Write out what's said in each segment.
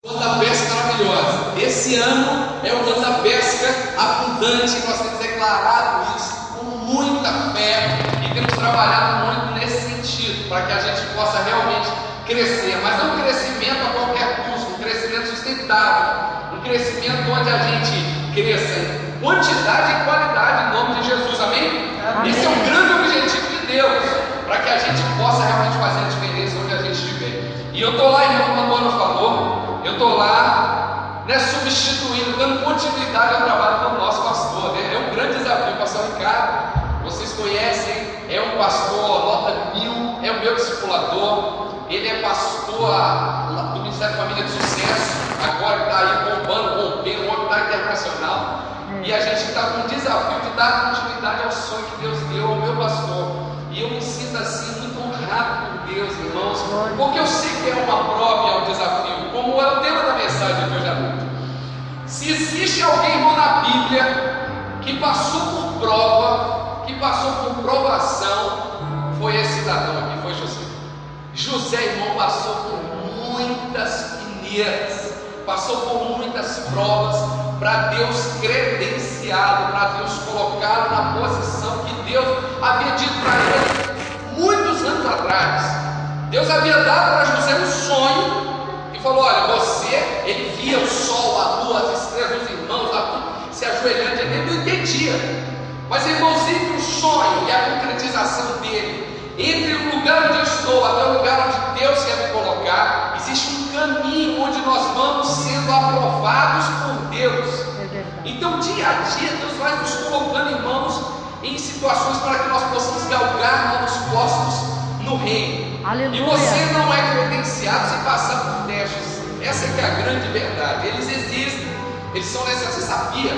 ano da pesca maravilhosa. Esse ano é o ano da pesca abundante. Nós temos declarado isso com muita fé e temos trabalhado muito nesse sentido, para que a gente possa realmente crescer, mas não um crescimento a qualquer custo, um crescimento sustentável, um crescimento onde a gente cresça em quantidade e qualidade em nome de Jesus, amém? Amém. Esse é o grande objetivo de Deus, para que a gente possa realmente fazer a diferença onde a gente estiver. E eu estou lá, irmão, como a Dona falou, eu estou lá, né, substituindo, dando continuidade ao trabalho do nosso pastor, né? É um grande desafio, pastor Ricardo, vocês conhecem, é um pastor nota 1000, é o meu discipulador, ele é pastor do Ministério da Família de Sucesso, agora está aí bombando, rompendo, o homem está internacional, e a gente está com o desafio de dar continuidade ao sonho que Deus deu ao meu pastor, e eu me sinto assim, muito honrado por Deus, irmãos, porque eu sei que é uma prova e é um desafio, como é o tema da mensagem de hoje à noite. Se existe alguém, irmão, na Bíblia, que passou por prova, que passou por provação, foi esse cidadão aqui, foi José. José, irmão, passou por muitas peneiras, passou por muitas provas, para Deus credenciá-lo, para Deus colocá-lo na posição que Deus havia dito para ele muitos anos atrás. Deus havia dado para José um sonho e falou: olha, você, ele via o sol, a lua, as estrelas, os irmãos lá, tudo, se ajoelhando, ele não entendia, mas irmãos, entre o sonho e a concretização dele, entre o lugar onde eu estou até o lugar onde Deus quer me colocar, existe um caminho onde nós vamos sendo aprovados por Deus. Então, dia a dia, Deus vai nos colocando, irmãos, em situações para que nós possamos galgar novos postos no reino. Aleluia. E você não é credenciado se passar por testes. Essa é que é a grande verdade. Eles existem, eles são necessários. Você sabia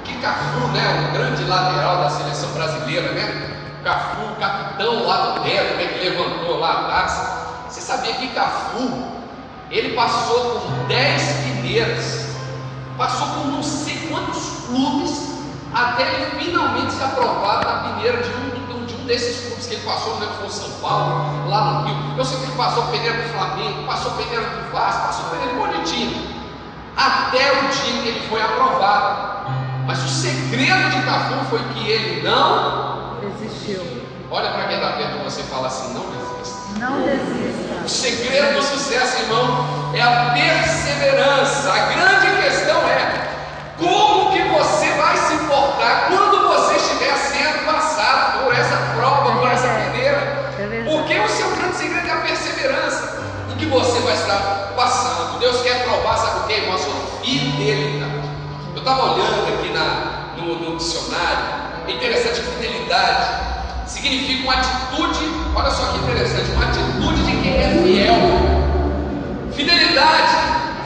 que Cafu, né, o grande lateral da seleção brasileira, né? Cafu, o capitão lá do Neto, né, que levantou lá a taça. Você sabia que Cafu, ele passou por 10 peneiras, passou por não sei quantos clubes, até ele finalmente ser aprovado na peneira de um desses clubes que ele passou, né, que foi São Paulo, lá no Rio. Eu sei que ele passou peneira do Flamengo, passou peneira do Vasco, passou peneira de um monte de time, até o dia que ele foi aprovado. Mas o segredo de Cafu foi que ele não desistiu. Olha para quem está perto de você e fala assim: não desista. Não desista. O segredo do sucesso, irmão, é a perseverança. A grande questão é como que você vai se portar quando você estiver sendo passado por essa prova, por essa peneira. Porque o seu grande segredo é a perseverança em que você vai estar passando. Deus quer provar, sabe o que, irmão? A sua fidelidade. Eu estava olhando aqui no dicionário, é interessante, fidelidade significa uma atitude, olha só que interessante, uma atitude de quem é fiel. Fidelidade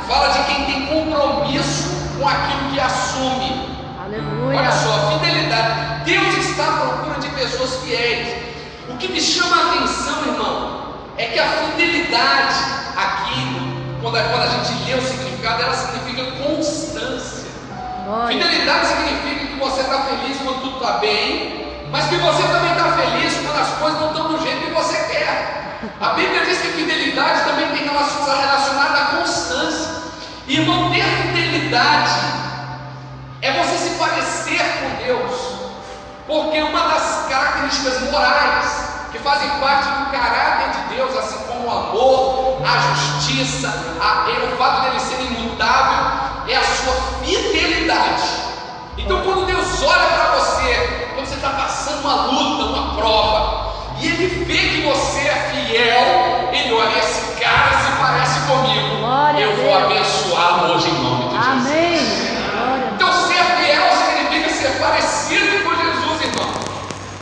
fala de quem tem compromisso com aquilo que assume. Aleluia. Olha só, fidelidade. Deus está à procura de pessoas fiéis. O que me chama a atenção, irmão, é que a fidelidade aqui, quando a gente lê o significado, ela significa constância. Fidelidade significa que você está feliz quando tudo está bem, mas que você também está feliz quando as coisas não estão do jeito que você quer. A Bíblia diz que fidelidade também tem relacionada à constância. Irmão, ter fidelidade é você se parecer com Deus, porque uma das características morais que fazem parte do caráter de Deus, assim como o amor, a justiça, o fato dele ser imutável, é a sua fidelidade. Então, quando Deus olha para você, quando você está passando uma luta, uma prova, e Ele vê que você é fiel, Ele olha: esse cara se parece comigo, glória, eu vou abençoá-lo hoje em nome de Jesus. Amém. Então, ser fiel significa ser parecido com Jesus, irmão.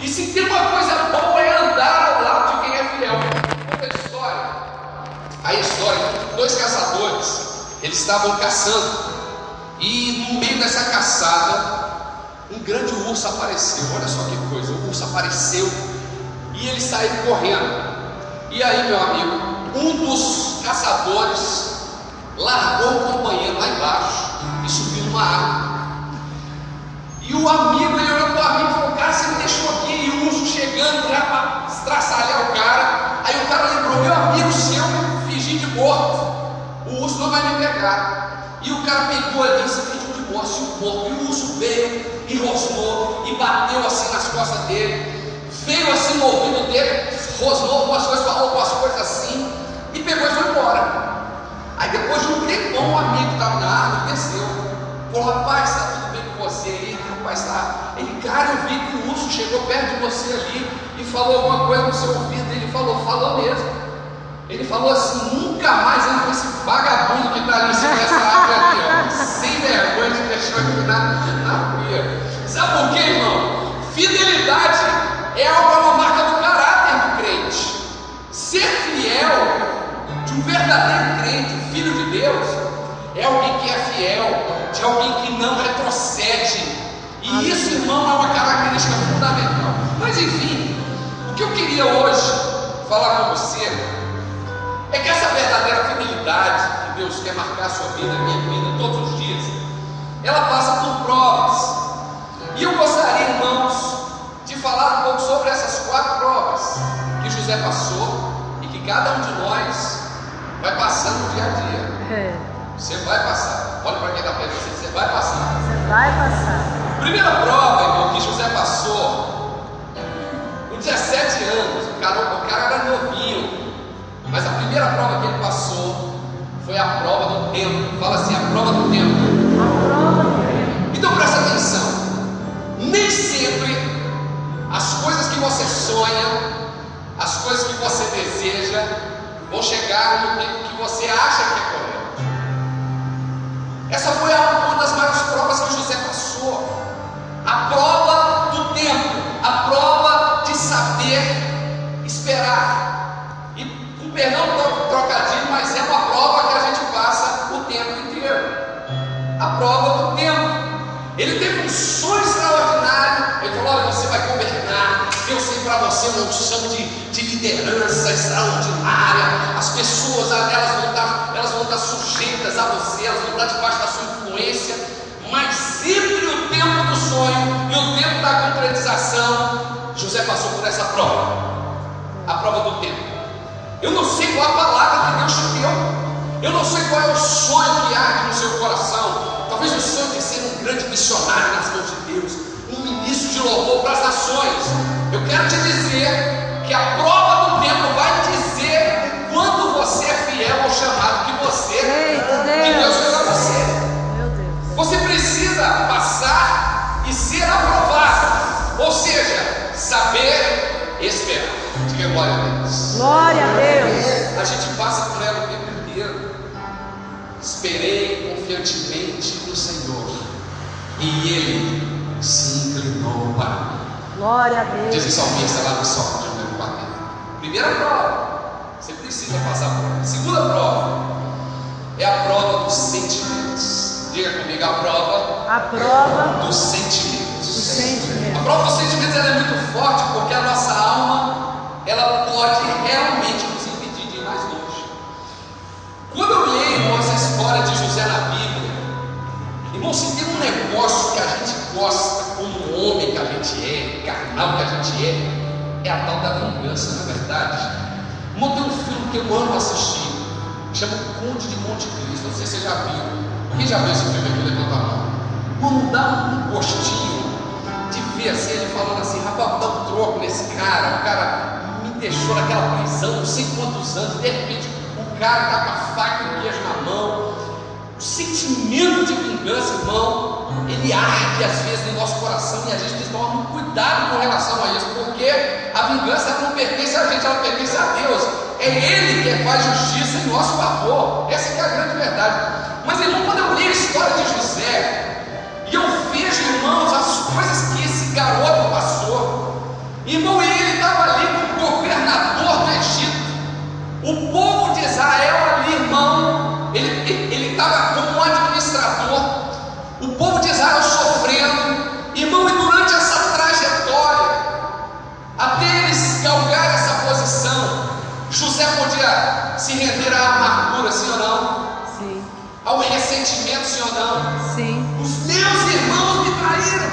E se tem uma coisa boa é andar ao lado de quem é fiel. Conta a história, dois caçadores, eles estavam caçando, e no meio dessa caçada, um grande urso apareceu. Olha só que coisa, o urso apareceu e eles saíram correndo. E aí, meu amigo, um dos caçadores largou o companheiro lá embaixo e subiu numa árvore. E o amigo, ele olhou para o amigo e falou: cara, você me deixou aqui, e o urso chegando já para estraçalhar o cara. Aí o cara lembrou: meu amigo, se eu me fingir de morto, o urso não vai me pegar. E o cara pegou ali e se fingiu de morte, o porco, e o urso veio e rosnou e bateu assim nas costas dele, veio assim no ouvido dele, rosnou algumas coisas, falou algumas coisas assim, e pegou e foi embora. Aí depois de um tempão, um amigo que estava na árvore desceu, falou: rapaz, está tudo bem com você aí? Rapaz, tá. Ele: cara, eu vi que o urso chegou perto de você ali e falou alguma coisa no seu ouvido. Ele falou mesmo. Ele falou assim: nunca mais anda com esse vagabundo que está ali em cima dessa árvore aqui, ó, sem vergonha de deixar aqui na pia. Sabe por quê, irmão? Fidelidade é uma marca do caráter do crente. Ser fiel de um verdadeiro crente, filho de Deus, é alguém que é fiel, de alguém que não retrocede. E isso, irmão, é uma característica fundamental. Mas enfim, o que eu queria hoje falar com você é que essa verdadeira fidelidade que Deus quer marcar a sua vida, a minha vida, todos os dias, ela passa por provas. E eu gostaria, irmãos, de falar um pouco sobre essas 4 provas que José passou e que cada um de nós vai passando dia a dia. Você vai passar. Olha para quem está perto de você, você vai passar. Você vai passar. Primeira prova, irmão, que José passou, com 17 anos, o cara era novinho. Mas a primeira prova que ele passou foi a prova do tempo. Fala assim: a prova do tempo. A prova do tempo. Então presta atenção. Nem sempre as coisas que você sonha, as coisas que você deseja, vão chegar no tempo que você acha que é correto. Essa foi uma das maiores provas que José passou. A prova do tempo. A prova de saber esperar. Perdão do trocadilho, mas é uma prova que a gente passa o tempo inteiro. A prova do tempo. Ele teve um sonho extraordinário. Ele falou: olha, você vai governar. Deus tem para você uma unção de liderança extraordinária. As pessoas, elas vão estar sujeitas a você, elas vão estar debaixo da sua influência. Mas entre o tempo do sonho e o tempo da concretização, José passou por essa prova. A prova do tempo. Eu não sei qual a palavra que Deus te deu. Eu não sei qual é o sonho que arde no seu coração. Talvez o sonho de ser um grande missionário nas mãos de Deus, um ministro de louvor para as nações. Eu quero te dizer que a prova do tempo vai dizer quando você é fiel ao chamado que Deus fez a você. Meu Deus. Você precisa passar e ser aprovado. Ou seja, saber esperar. Diga glória a Deus. Glória a Deus. A gente passa por ela o tempo inteiro. Esperei confiantemente no Senhor, e Ele se inclinou para mim. Glória a Deus. Diz o salmista lá no Salmo de número 40. Primeira prova, você precisa passar por ela. Segunda prova é a prova dos sentimentos. Diga comigo: a prova dos sentimentos. A prova dos sentimentos ela é muito forte, porque a nossa alma ela pode realmente nos impedir de ir mais longe. Quando eu leio, irmãos, a história de José na Bíblia, irmão, se tem um negócio que a gente gosta, como homem que a gente é, carnal que a gente é a tal da vingança, não é verdade? Irmão, tem um filme que eu amo assistir, chama Conde de Monte Cristo. Não sei se você já viu. Quem já viu esse filme aqui? Levanta a mão. Mano, dá um gostinho de ver assim, ele falando assim: rapaz, dá um troco nesse cara. O cara me deixou naquela prisão não sei quantos anos. De repente o cara está com a faca e o queijo na mão. O sentimento de vingança, irmão, ele arde às vezes no nosso coração, e a gente tem que tomar muito cuidado com relação a isso, porque a vingança ela não pertence a gente, ela pertence a Deus. É Ele que faz justiça em nosso favor. Essa que é a grande verdade. Mas, irmão, quando eu li a história de José e eu vejo, irmãos, as coisas que esse garoto passou, irmão, ele estava ali como governador do Egito. O povo de Israel ali, irmão, ele estava como um administrador. O povo de Israel sofrendo, irmão, e durante essa trajetória, até eles galgarem essa posição, José podia se render à amargura, sim ou não? Sim. Ao ressentimento, sim ou não? Sim. Os meus irmãos me traíram.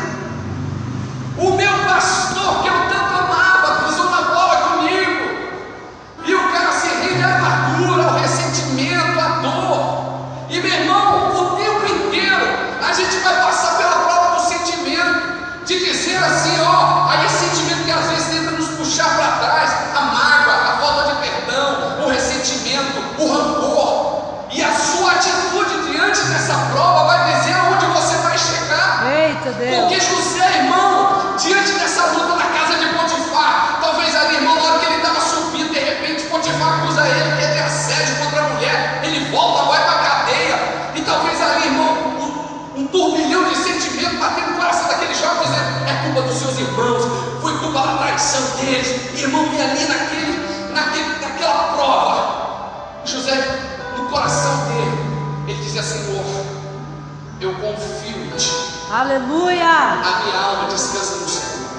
O meu pastor, que eu tanto amava, pisou na bola comigo. E o cara se rende à amargura, ao ressentimento, à dor. E meu A gente vai passar pela prova do sentimento, de dizer assim, ó, aí esse sentimento que às vezes tenta nos puxar para trás, a mágoa, a falta de perdão, o ressentimento, o rancor, e a sua atitude diante dessa prova vai dizer aonde você vai chegar. Eita Deus. Porque José, irmão, diante dessa luta na casa de Potifar, talvez ali, irmão, na hora que ele estava subindo, de repente Potifar acusa ele que ele é assédio contra a mulher, ele volta, vai para a cadeia, e talvez ali, irmão, um turbilhão de sentimento batendo no coração daquele jovem, dizendo, é culpa dos seus irmãos, foi culpa da traição deles, irmão, e ali naquela prova, José, no coração dele, ele dizia, Senhor, eu confio em Ti. Aleluia. A minha alma descansa no Senhor.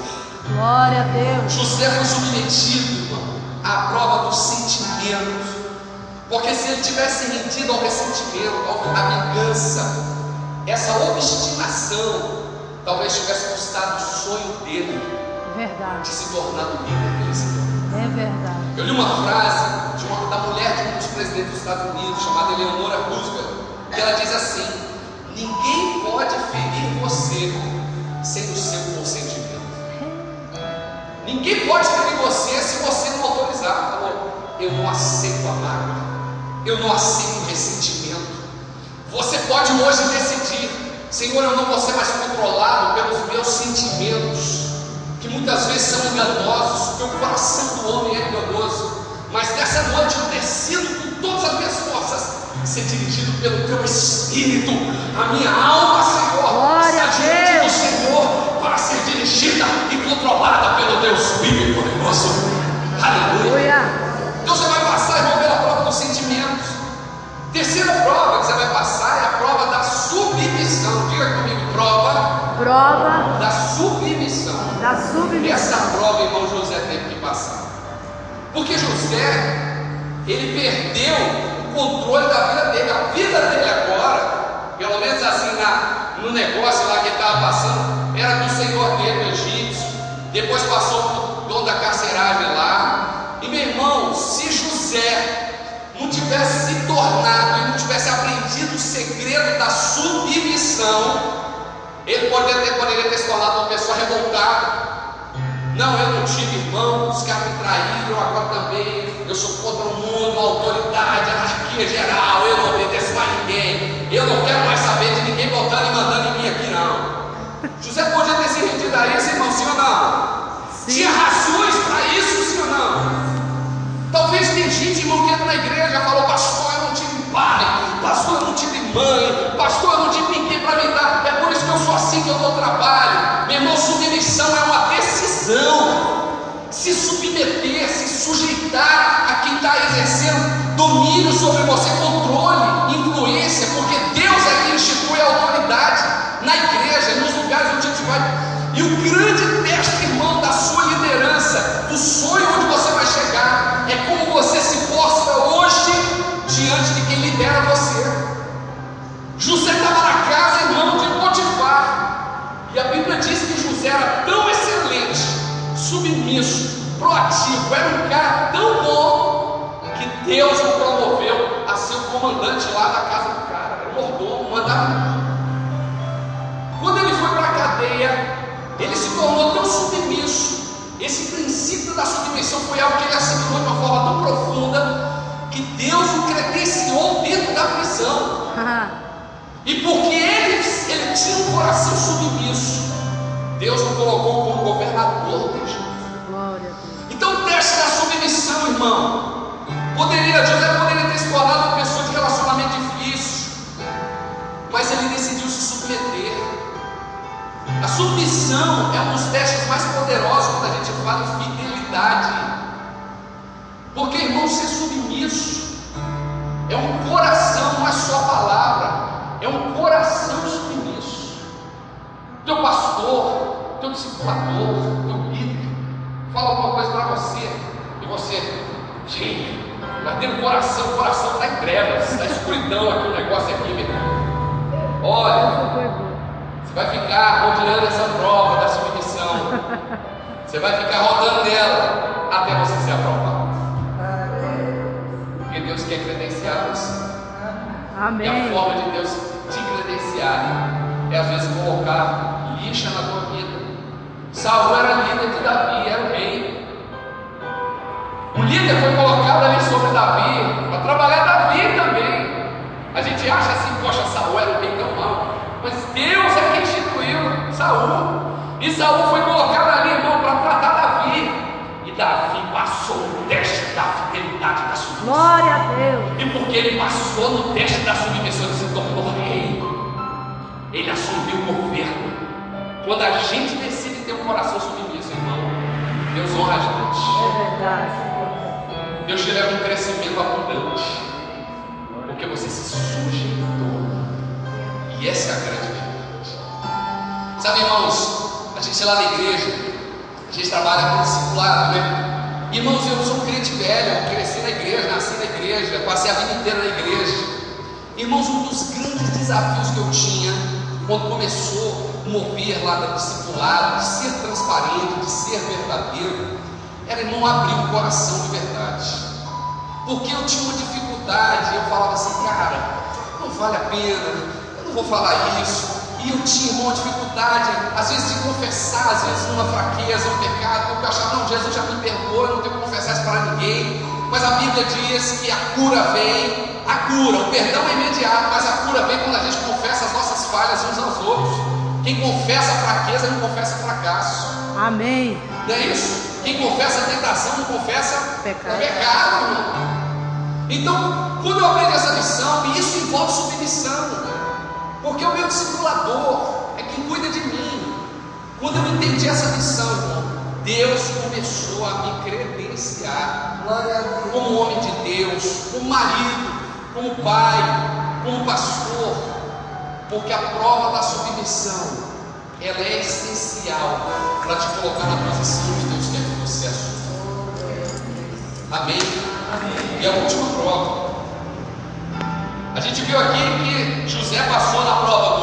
Glória a Deus. José foi submetido, irmão, à prova dos sentimentos. Porque se ele tivesse rendido ao ressentimento, à vingança, essa obstinação, talvez tivesse custado o sonho dele de Verdade. se tornar o líder que ele se tornou. É verdade. Eu li uma frase da mulher de um dos presidentes dos Estados Unidos, chamada Eleanor Roosevelt, que ela diz assim: ninguém pode ferir você sem o seu consentimento. Ninguém pode ferir você se você não autorizar. Falou, eu não aceito a mágoa, eu não aceito o ressentimento. Você pode hoje decidir, Senhor, eu não vou ser mais controlado pelos meus sentimentos, que muitas vezes são enganosos, porque o coração do homem é enganoso. Mas nessa noite eu decido com todas as minhas forças ser dirigido pelo Teu Espírito. A minha alma, Senhor, Glória está a diante Deus. do Senhor para ser dirigida e controlada pelo Teu Espírito poderoso. Aleluia. Então você vai passar, irmão, pela prova dos sentimentos. Terceira prova que você vai passar é a prova da submissão. Diga comigo, prova da submissão. Da submissão. Essa prova, irmão, José teve que passar. Porque José, ele perdeu o controle da vida dele. A vida dele agora, pelo menos assim no negócio lá que ele estava passando, era do senhor dele, o egípcio. Depois passou para o dono da carceragem lá. E meu irmão, se José não tivesse se tornado e não tivesse aprendido o segredo da submissão, ele poderia ter se tornado uma pessoa revoltada. Não, eu não tive irmão, os caras me traíram, agora também eu sou contra o mundo, a autoridade, a anarquia geral, eu não obedeço mais ninguém, eu não quero mais saber de ninguém botando e mandando em mim aqui não. José podia ter se rendido a isso, irmão, sim ou não? Sim. Tinha razões para isso, sim ou não? Talvez tem gente, irmão, que entra na igreja e falou, pastor, eu não tive pai, pastor, eu não tive mãe, pastor, eu não tive ninguém para me dar, é por isso que eu sou assim que eu dou trabalho. Meu irmão, submissão é uma decisão, se submeter, se sujeitar a quem está exercendo domínio sobre você, controle, influência, porque Deus é quem institui a autoridade na igreja, nos lugares onde a gente vai. E o grande teste, irmão, da sua liderança, do sonho onde você vai chegar, é como você se postra hoje diante de quem lidera você. José estava na casa, irmão, de Potifar, e a Bíblia diz que José era tão excelente, submisso, proativo, era um cara tão bom, que Deus o promoveu a ser o comandante lá da casa do cara, era mordomo, mandava. Quando ele foi para a cadeia, ele se tornou tão submisso. Esse princípio da submissão foi algo que ele assimilou de uma forma tão profunda, que Deus o credenciou dentro da prisão. E porque ele tinha um coração submisso, Deus o colocou como governador do Egito. Então o teste da submissão, irmão, José poderia ter se tornado uma pessoa de relacionamento difícil, mas ele decidiu se submeter. A submissão é um dos testes mais poderosos quando a gente fala em fidelidade. Porque, irmão, ser submisso é um coração, não é só palavra, é um coração submisso. Teu pastor, teu discipulador, teu líder fala alguma coisa para você, e você, gente, mas dentro do coração, o coração está em trevas, está escuridão aqui, o negócio aqui, meu irmão. Olha, você vai ficar rodeando essa prova da submissão, você vai ficar rodando nela até você ser aprovado. Porque Deus quer credenciar você. Amém. E a forma de Deus te credenciar é às vezes colocar lixa na tua vida. Saul era líder de Davi, era o rei. O líder foi colocado ali sobre Davi para trabalhar Davi também. A gente acha assim, poxa, Saul era o rei tão mal, mas Deus é quem instituiu Saul. E Saul foi colocado ali, irmão, para tratar Davi. E Davi passou no teste da fidelidade da submissão. Glória a Deus. E porque ele passou no teste da submissão, ele se tornou rei. Ele assumiu o governo. Quando a gente decide ter um coração submisso, irmão, Deus honra a gente. É verdade. Deus te leva um crescimento abundante, porque você se sujeitou. E essa é a grande verdade. Sabe, irmãos, a gente lá na igreja, a gente trabalha com discipulado, né? Irmãos, eu sou um crente velho, eu cresci na igreja, nasci na igreja, passei a vida inteira na igreja. Irmãos, um dos grandes desafios que eu tinha quando começou o mover lá da discipulado, de ser transparente, de ser verdadeiro, era, irmão, abrir o coração de verdade. Porque eu tinha uma dificuldade, eu falava assim, cara, não vale a pena, eu não vou falar isso. E eu tinha, irmão, uma dificuldade, às vezes de confessar, às vezes uma fraqueza, um pecado, porque eu achava, não, Jesus já me perdoou, eu não tenho que confessar isso para ninguém. Mas a Bíblia diz que a cura vem, a cura, o perdão é imediato, mas a cura vem quando a gente confessa as nossas falhas uns aos outros. Quem confessa a fraqueza não confessa fracasso. Amém. Não é isso? Quem confessa a tentação não confessa Pecado. o pecado, irmão. Então, quando eu aprendi essa lição, e isso envolve submissão, porque o meu discipulador é quem cuida de mim. Quando eu entendi essa lição, irmão, Deus começou a me credenciar como homem de Deus, como marido, como pai, como pastor, porque a prova da submissão, ela é essencial para te colocar na posição que Deus quer que você assuma. Amém? Amém? E a última prova, a gente viu aqui que José passou na prova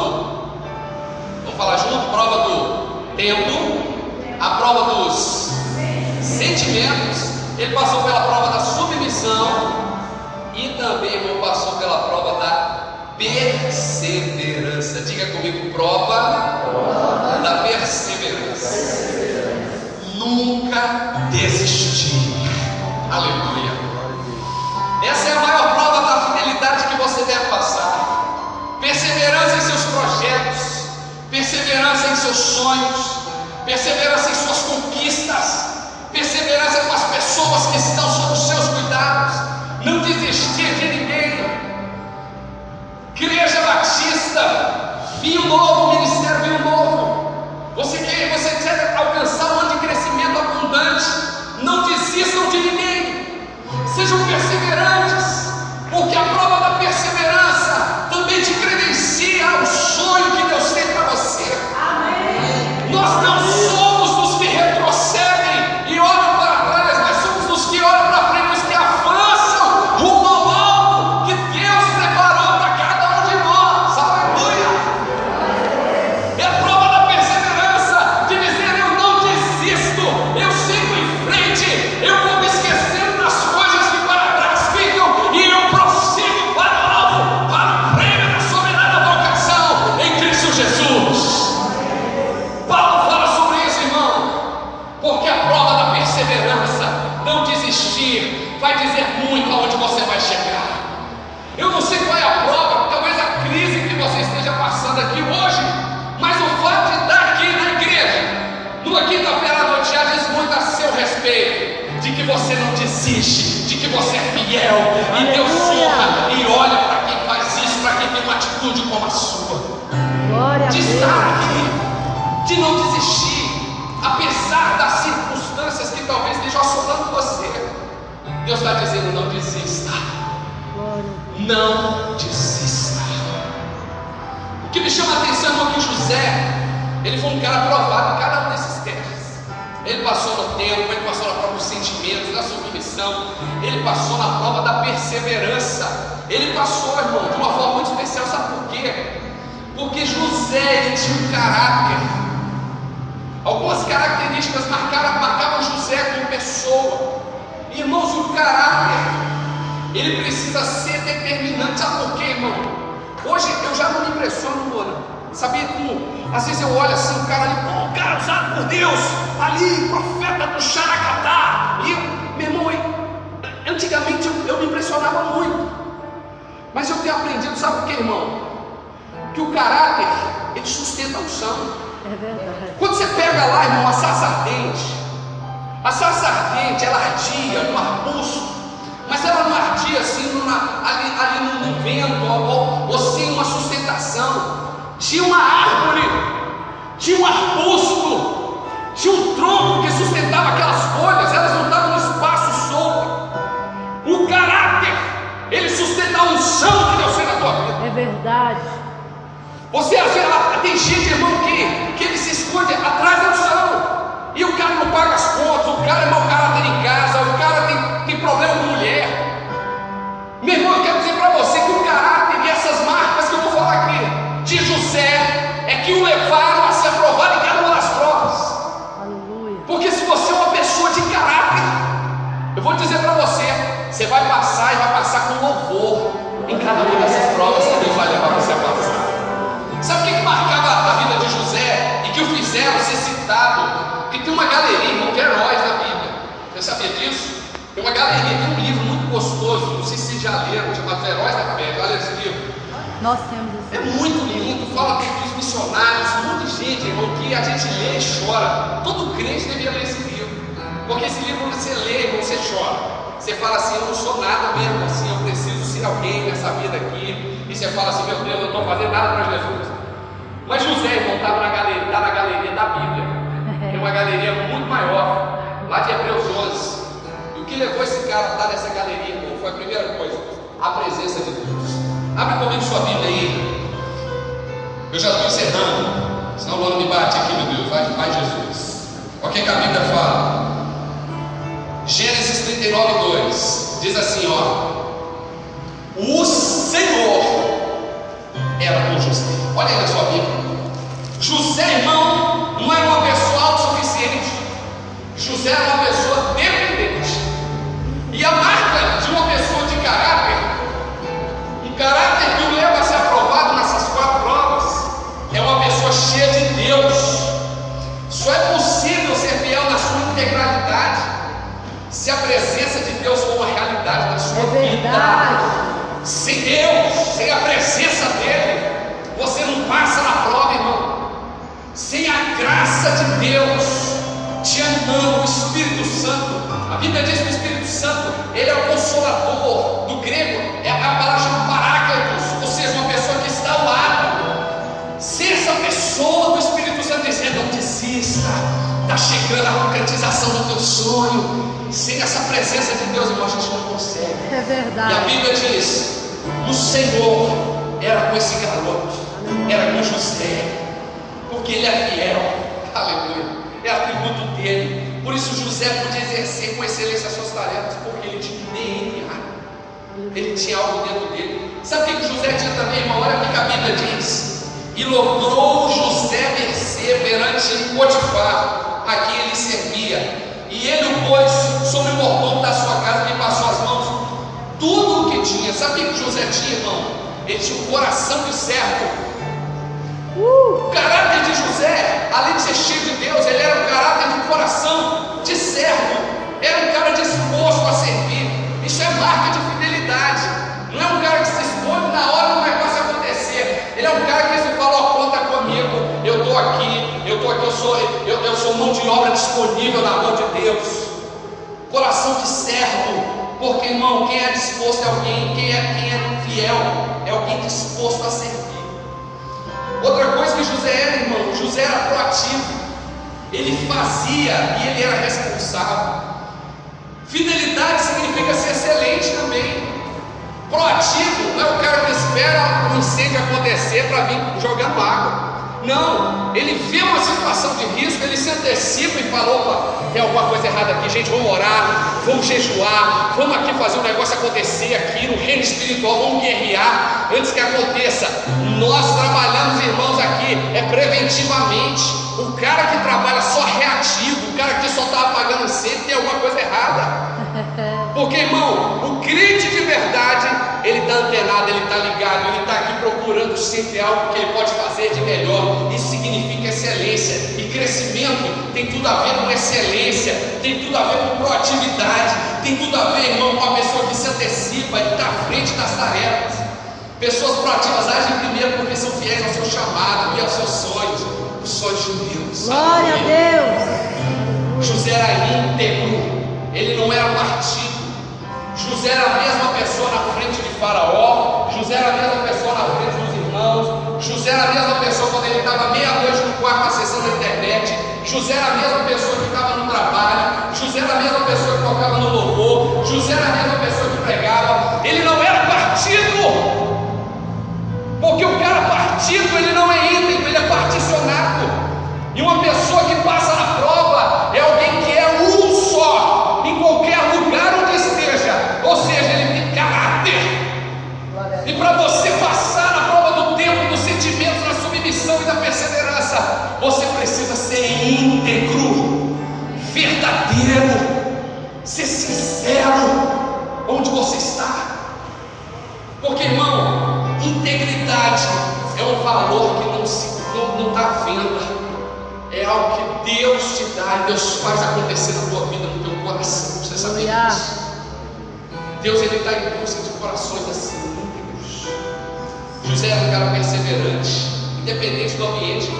vamos falar junto? Prova do tempo, a prova dos sentimentos, ele passou pela prova da submissão e também, irmão, passou pela prova da perseverança. Diga comigo, prova da perseverança. Nunca desistir. Aleluia. Essa é a maior prova da fidelidade que você deve passar. Perseverança em seus projetos, perseverança em seus sonhos, perseverança em suas conquistas, perseverança com as pessoas que estão sob os seus cuidados. Não desistir de ninguém. Igreja Batista, vinho novo, ministério vinho novo. Você quer alcançar um ano de crescimento abundante, não desistam de ninguém. Sejam perseverantes, porque a prova da perseverança também te credencia ao sonho que Deus tem para você. Amém. Nós não somos dos que retrocedem e olham para trás, nós somos dos que olham para frente, os que avançam rumo ao alvo que Deus preparou para cada um de nós. Aleluia! É a prova da perseverança, de dizer: eu não desisto, eu sigo em frente, eu vou me esquecendo das coisas que para trás ficam e eu prossigo para o alvo, para o prêmio da soberana vocação em Cristo Jesus. Paulo fala sobre isso, irmão, porque a prova da perseverança, não desistir, vai dizer muito aonde você vai chegar. Eu não sei qual é a prova, talvez a crise que você esteja passando aqui hoje, mas o fato de estar aqui na igreja, numa quinta-feira à noite, já diz muito a seu respeito, de que você não desiste, de que você é fiel, e Deus honra e olha para quem faz isso, para quem tem uma atitude como a sua, Glória a de Deus. estar aqui, de não desistir, apesar das circunstâncias que talvez estejam assolando você. Deus está dizendo: não desista, Glória. não desista. O que me chama a atenção é que José, ele foi um cara provado em cada um desses testes. Ele passou no tempo, ele passou na prova dos sentimentos, da submissão, ele passou na prova da perseverança. Ele passou, irmão, de uma forma muito especial. Sabe por quê? Porque José, ele tinha um caráter. Algumas características marcavam José como pessoa. Irmãos, o caráter, ele precisa ser determinante. Sabe por quê, irmão? Hoje eu já não me impressiono, Moura, Sabia como? Às vezes eu olho assim, o cara ali, pô, o cara usado por Deus, ali, profeta do Xaracatá. E eu, meu irmão, antigamente eu me impressionava muito. Mas eu tenho aprendido, sabe o que, irmão? Que o caráter, ele sustenta a unção. É verdade. Quando você pega lá, irmão, a sarça ardente, ela ardia no arbusto, mas ela não ardia assim ali no vento, ou sem uma sustentação. Tinha uma árvore, tinha um arbusto, tinha um tronco que sustentava aquelas folhas, elas não estavam no espaço solto. O caráter, ele sustenta a unção que Deus fez na tua vida. É verdade. Você acha, tem gente, irmão, que ele se esconde atrás da unção. E o cara não paga as contas, o cara é mau caráter em casa, o cara tem problema com mulher. Meu irmão, eu quero dizer para você que o caráter e essas marcas que eu vou falar aqui de José é que o levaram a ser aprovado em cada uma das provas. Aleluia. Porque se você é uma pessoa de caráter, eu vou dizer para você, você vai passar e vai passar com louvor em cada uma dessas provas que Deus vai levar você a passar. Sabe o que marcava a vida de José e que o fizeram ser citado? Porque tem uma galeria, irmão, de heróis na Bíblia. Você sabia disso? Tem uma galeria, tem um livro muito gostoso, não sei se vocês já leram, chamado Heróis da Fé. Já leram esse livro? Nós temos É esse. muito lindo, fala dos missionários, um monte de gente, irmão, que a gente lê e chora. Todo crente deveria ler esse livro. Porque esse livro você lê, irmão, você chora. Você fala assim, eu não sou nada mesmo, assim, eu preciso ser alguém nessa vida aqui. E você fala assim, meu Deus, eu não estou fazendo nada para Jesus. Mas José, irmão, está na galeria da Bíblia. Tem uma galeria muito maior, lá de Hebreus 11. E o que levou esse cara a estar nessa galeria, irmão, foi a primeira coisa, a presença de Deus. Abre comigo sua Bíblia aí. Eu já estou encerrando, senão o ano me bate aqui, meu Deus. Vai Jesus. Olha o que a Bíblia fala. Gênesis 39:2 diz assim, ó: o Senhor era com José. Olha aí na sua Bíblia. José, irmão, não era uma pessoa autossuficiente. José era uma pessoa dependente. E a marca de uma pessoa de caráter, um caráter que o leva a ser aprovado nessas 4 provas, é uma pessoa cheia de Deus. Só é possível ser fiel na sua integralidade se a presença de Deus for uma realidade na sua vida. Sem Deus, sem a presença dele, você não passa na prova, irmão. Sem a graça de Deus te animando, o Espírito Santo. A Bíblia diz que o Espírito Santo, ele é o consolador. Do grego é a palavra chamada paráclitos, ou seja, uma pessoa que está ao lado. Se essa pessoa do Espírito Santo dizendo, não desista, está chegando a concretização do teu sonho. Sem essa presença de Deus, irmão, a gente não consegue. É verdade. E a Bíblia diz, o Senhor era com esse garoto, era com José, porque ele é fiel. Aleluia. É atributo dele. Por isso José podia exercer com excelência as suas tarefas, porque ele tinha DNA. Ele tinha algo dentro dele. Sabe o que José tinha também, irmão? Olha o que a Bíblia diz. E logrou José vencer perante Potifar, a quem ele servia. E ele o pôs sobre o mordomo da sua casa, que passou as mãos tudo o que tinha. Sabe o que José tinha, irmão? Ele tinha um coração de servo. O caráter de José, além de ser cheio de Deus, ele era um caráter de coração de servo. Era um cara disposto a servir. Isso é marca de fidelidade. Não é um cara que se esconde na hora que o negócio acontecer. Ele é um cara que se fala, ó, conta comigo, eu estou aqui, eu sou mão de obra disponível na mão de Deus. Coração de servo. Porque, irmão, quem é disposto é alguém, quem é fiel é alguém disposto a servir. Outra coisa que José era, irmão, José era proativo. Ele fazia e ele era responsável. Fidelidade significa ser excelente também. Proativo não é o cara que espera um incêndio acontecer para vir jogando água. Não, ele vê uma situação de risco, ele se antecipa e fala, opa, tem alguma coisa errada aqui, gente, vamos orar, vamos jejuar, vamos aqui fazer um negócio acontecer aqui no reino espiritual, vamos guerrear antes que aconteça. Nós trabalhamos, irmãos, aqui preventivamente. O cara que trabalha só reativo, o cara que só está apagando incêndio, tem alguma coisa errada. Porque, irmão, o crente de verdade, ele está antenado, ele está ligado, ele está aqui procurando sempre algo que ele pode fazer de melhor. Isso significa excelência, e crescimento tem tudo a ver com excelência, tem tudo a ver com proatividade, tem tudo a ver, irmão, com a pessoa que se antecipa e está à frente das tarefas. Pessoas proativas agem primeiro porque são fiéis ao seu chamado e aos seus sonhos, os sonhos de Deus. Glória a Deus. José era íntegro, ele não era partido. José era a mesma pessoa na frente de Faraó, José era a mesma pessoa na frente dos irmãos, José era a mesma pessoa quando ele estava meia-noite no quarto acessando a internet, José era a mesma pessoa que estava no trabalho, José era a mesma pessoa que tocava no louvor, José era a mesma pessoa que pregava. Ele não era partido, porque o cara partido, ele não é íntegro, ele é particionado. E uma pessoa que passa na prova é alguém que é um só, em qualquer lugar onde esteja, ou seja, ele tem caráter. E para você passar na prova do tempo, dos sentimentos, da submissão e da perseverança, você precisa ser íntegro, verdadeiro, ser sincero onde você está. Porque, irmão, integridade é um valor que não está à venda. É algo que Deus te dá e Deus faz acontecer na tua vida, no teu coração. Você sabe disso? Deus, ele está em busca de corações assim, íntegros. José era um cara perseverante, independente do ambiente,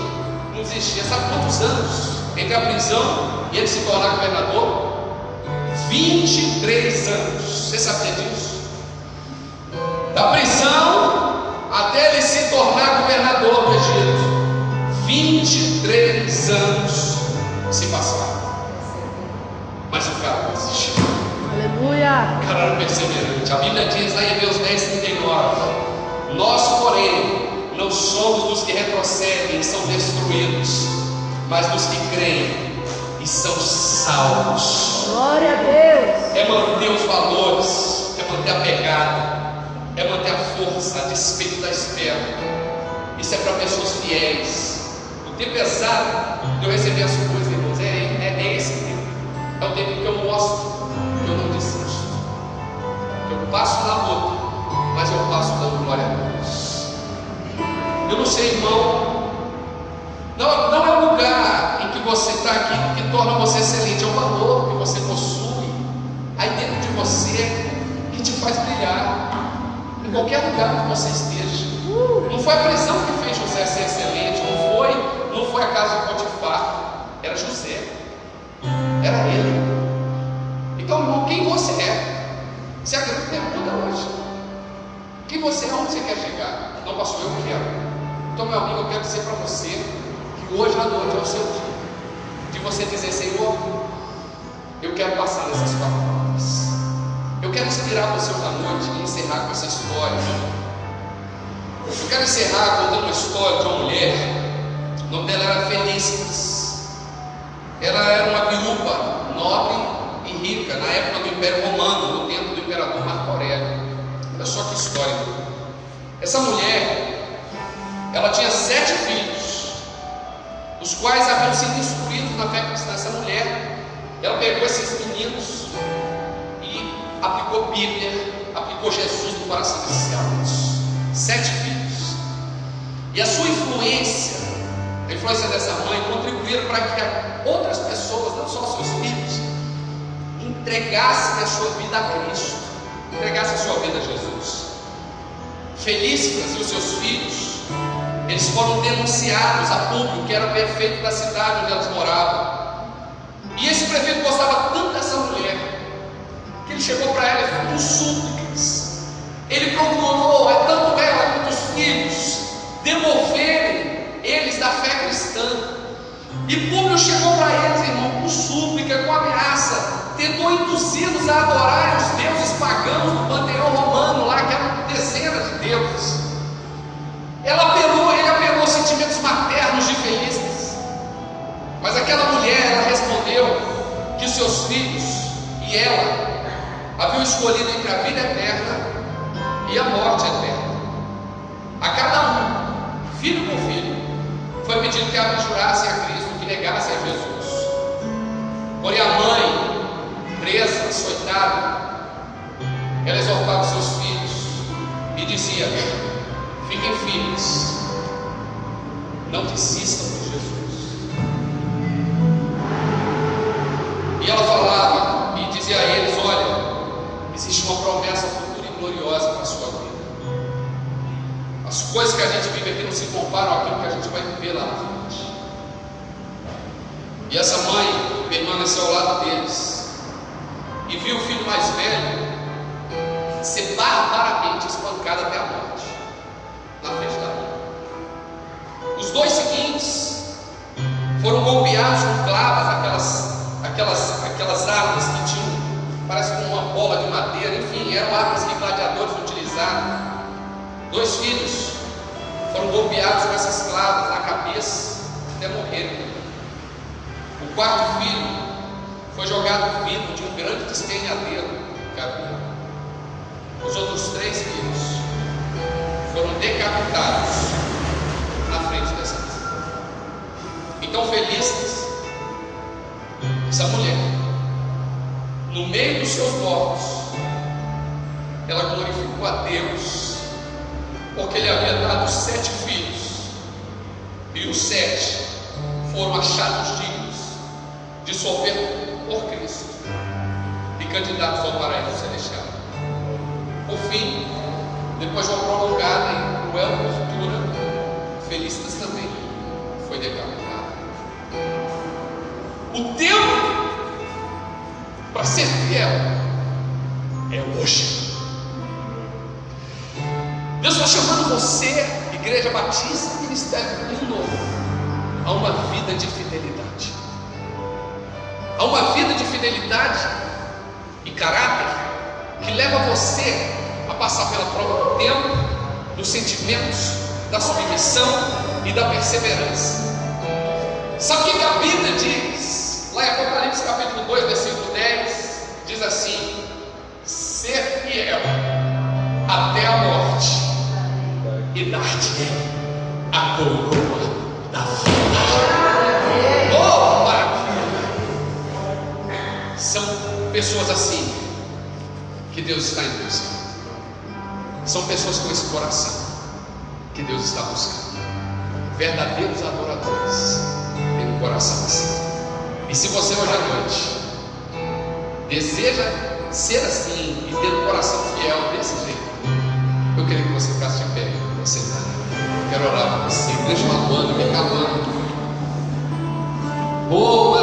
não existia. Sabe quantos anos entre a prisão e ele se tornar governador? 23 anos. Você sabia disso? Da prisão até ele se tornar governador do Egito, 23 anos se passaram. Mas o cara não desistiu. Aleluia. O cara era perseverante. A Bíblia diz lá em Hebreus 10:39: nós, porém, não somos dos que retrocedem e são destruídos, mas dos que creem e são salvos. Glória a Deus. É manter os valores, é manter a pegada, é manter a força a despeito da espera. Isso é para pessoas fiéis. O tempo exato de eu receber as coisas, irmãos, é esse tempo. É o tempo que eu mostro que eu não desisto, que eu passo na luta, mas eu passo dando glória a Deus. Eu não sei, irmão, não é o lugar em que você está aqui que torna você excelente, é o valor que você possui aí dentro de você que te faz brilhar em qualquer lugar que você esteja. Não foi a prisão que fez José ser excelente, não foi a casa de Potifar, era José, era ele. Então, irmão, quem você é? Se a grande pergunta hoje: quem você é, onde você quer chegar? Não, pastor, eu quero. Então, meu amigo, eu quero dizer para você que hoje à noite é o seu dia de você dizer: Senhor, eu quero passar nessas 4 provas. Eu quero inspirar você hoje à noite e encerrar com essa história. Eu quero encerrar contando uma história de uma mulher. O nome dela era Felícitas. Ela era uma viúva nobre e rica na época do Império Romano, no tempo do imperador Marco Aurélio. Olha só que história. Essa mulher, ela tinha 7 filhos, os quais haviam sido instruídos na fé cristã. Essa mulher, ela pegou esses meninos e aplicou Bíblia, aplicou Jesus no coração desses garotos. 7 filhos. E a sua influência, a influência dessa mãe, contribuíram para que outras pessoas, não só seus filhos, entregassem a sua vida a Cristo, entregassem a sua vida a Jesus. Felícitas e os seus filhos, eles foram denunciados a público, que era o prefeito da cidade onde elas moravam. E esse prefeito gostava tanto dessa mulher, que ele chegou para ela e falou com súplicas. Ele procurou, tanto ela quanto os filhos, demoverem eles da fé cristã. E Públio chegou para eles, irmão, com súplica, com ameaça, tentou induzi-los a adorarem os deuses pagãos do panteão romano lá, que eram dezenas de deuses. Ele apelou aos sentimentos maternos de Felícitas. Mas aquela mulher, ela respondeu que seus filhos e ela haviam escolhido entre a vida eterna e a morte eterna. A cada um, filho por filho, foi pedido que abjurassem a Cristo, que negassem a Jesus. Porém a mãe, presa, açoitada, ela exortava os seus filhos dizia: fiquem firmes, não desistam de Jesus. E ela falava e dizia a eles: olha, existe uma promessa futura e gloriosa para a sua vida. As coisas que a gente vive aqui não se comparam àquilo que a gente vai viver lá na frente. E essa mãe permaneceu ao lado deles e viu o filho mais velho ser barbaramente espancado até a morte na frente da mãe. Os dois seguintes foram golpeados com clavas, aquelas armas que tinham, parece como uma bola de madeira, enfim, eram armas que gladiadores utilizavam. Dois filhos foram golpeados com essas clavas na cabeça até morrerem. O quarto filho foi jogado vivo de um grande despenhadeiro que havia. Os outros 3 filhos foram decapitados na frente dessa mesa. Então, felizes, essa mulher, no meio dos seus mortos, ela glorificou a Deus, porque Ele havia dado 7 filhos, e os 7 foram achados dignos de sofrer por Cristo e candidatos ao paraíso celestial. Por fim, depois de uma prolongada e cruel tortura, Felicitas também foi decapitada. O tempo para ser fiel é hoje. Deus está chamando você, Igreja Batista, Ministério do Novo, a uma vida de fidelidade. A uma vida de fidelidade e caráter que leva você a passar pela prova do tempo, dos sentimentos, da submissão e da perseverança. Sabe o que a Bíblia diz? Lá em Apocalipse capítulo 2, versículo 10, diz assim: ser fiel até a morte e dar-te a coroa da vida. Oh, maravilha! São pessoas assim que Deus está em busca. São pessoas com esse coração que Deus está buscando. Verdadeiros adoradores têm um coração assim. E se você hoje à noite deseja ser assim e ter um coração fiel desse jeito, eu queria que você ficasse de pé. Você quero orar por você. Deixa uma banda me calando. Oh,